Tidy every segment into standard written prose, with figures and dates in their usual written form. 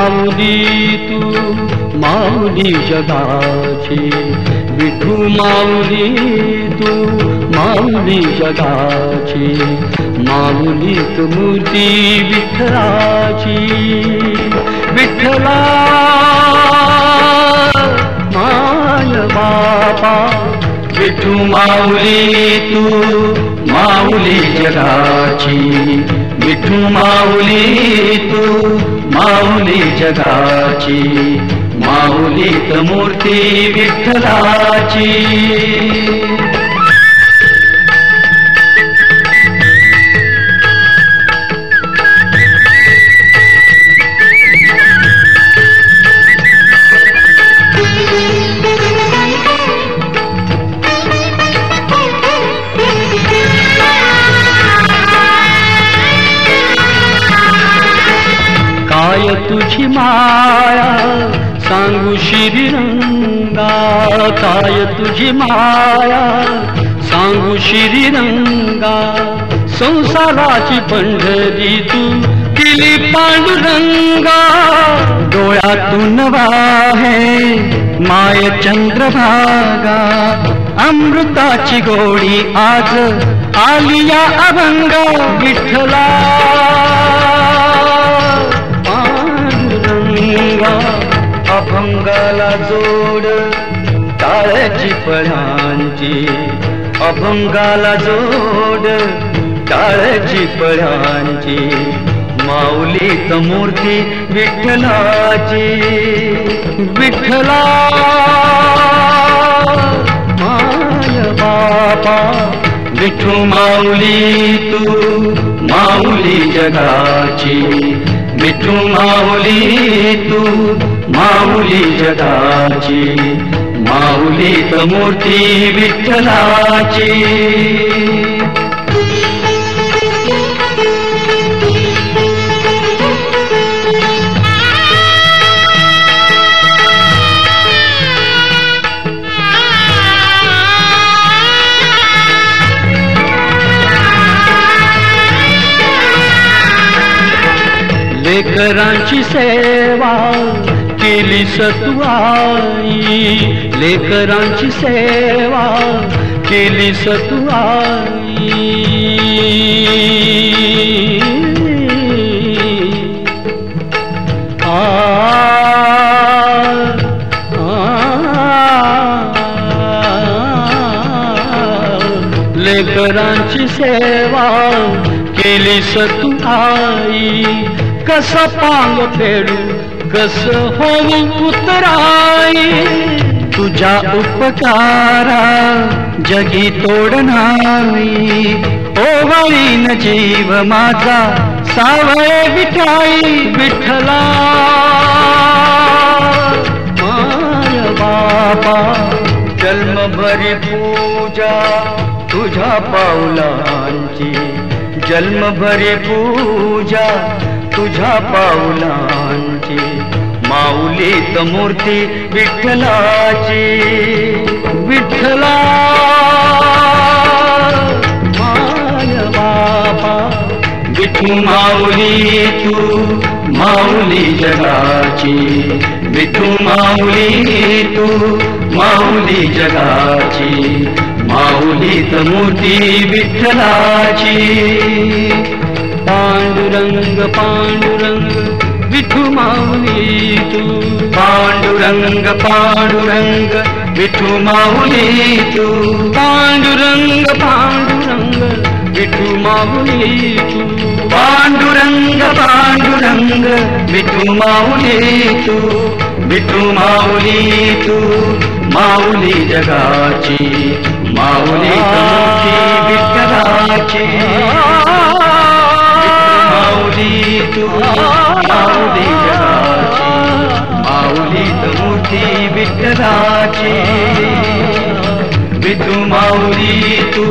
माऊली तू माऊली जगाची, विठू माऊली तू माऊली जगाची, माऊलीत मूर्ती विठ्ठलाची. विठ्ठला माय बापा, विठू माऊली तू माऊली जगाची, विठू माऊली तू माऊली जगाची, माऊलीत मूर्ती विठ्ठलाची. काय तुझी माया सांगू श्रीरंगा, काय तुझी माया सांगू श्रीरंगा, संसाराची पंढरी तू केली पांडुरंगा. डोळ्यातून वाहे माय चंद्रभागा, अमृताची गोडी आज आली या अभंगा. विठ्ठला अभंगाला जोड टाळ्याची पळांची, अभंगाला जोड टाळ्याची पळांची, माऊलीत मूर्ती विठ्ठलाची. विठ्ठला माय बापा, विठू माऊली तू माऊली जगाची, विठू माऊली तू माऊली जगाची, माऊलीत मूर्ती विठ्ठलाची. लेकरांची सेवा केली तू आई, लेकरांची सेवा केली तू आई. लेकरांची सेवा केली तू आई, कस पांग फेडू कस होऊ उतराई, तुझ्या उपकारा जगी तोड नाही. ओवाळीन जीव माझा सावळे विठाई. विठ्ठला माय बापा, जन्मभरी पूजा तुझ्या पाऊलांची, जन्मभरी पूजा तुझ्या पाऊलांची, माऊलीत मूर्ती विठ्ठलाची. विठ्ठला माय बापा, विठू माऊली तू माऊली जगाची, विठू माऊली तू माऊली जगाची, माऊलीत मूर्ती विठ्ठलाची. पांडुरंग पांडुरंग विठू माऊली तू, पांडुरंग पांडुरंग विठू माऊली तू, पांडुरंग पांडुरंग विठू माऊली तू, पांडुरंग पांडुरंग विठू माऊली तू, विठू माऊली तू माऊली जगाची, माऊली विठ्ठलाची. माऊली तू माऊली जगाची, माऊलीत मूर्ती विठ्ठलाची. विठू माऊली तू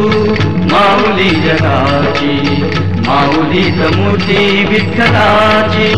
माऊली जगाची, माऊलीत मूर्ती विठ्ठलाची.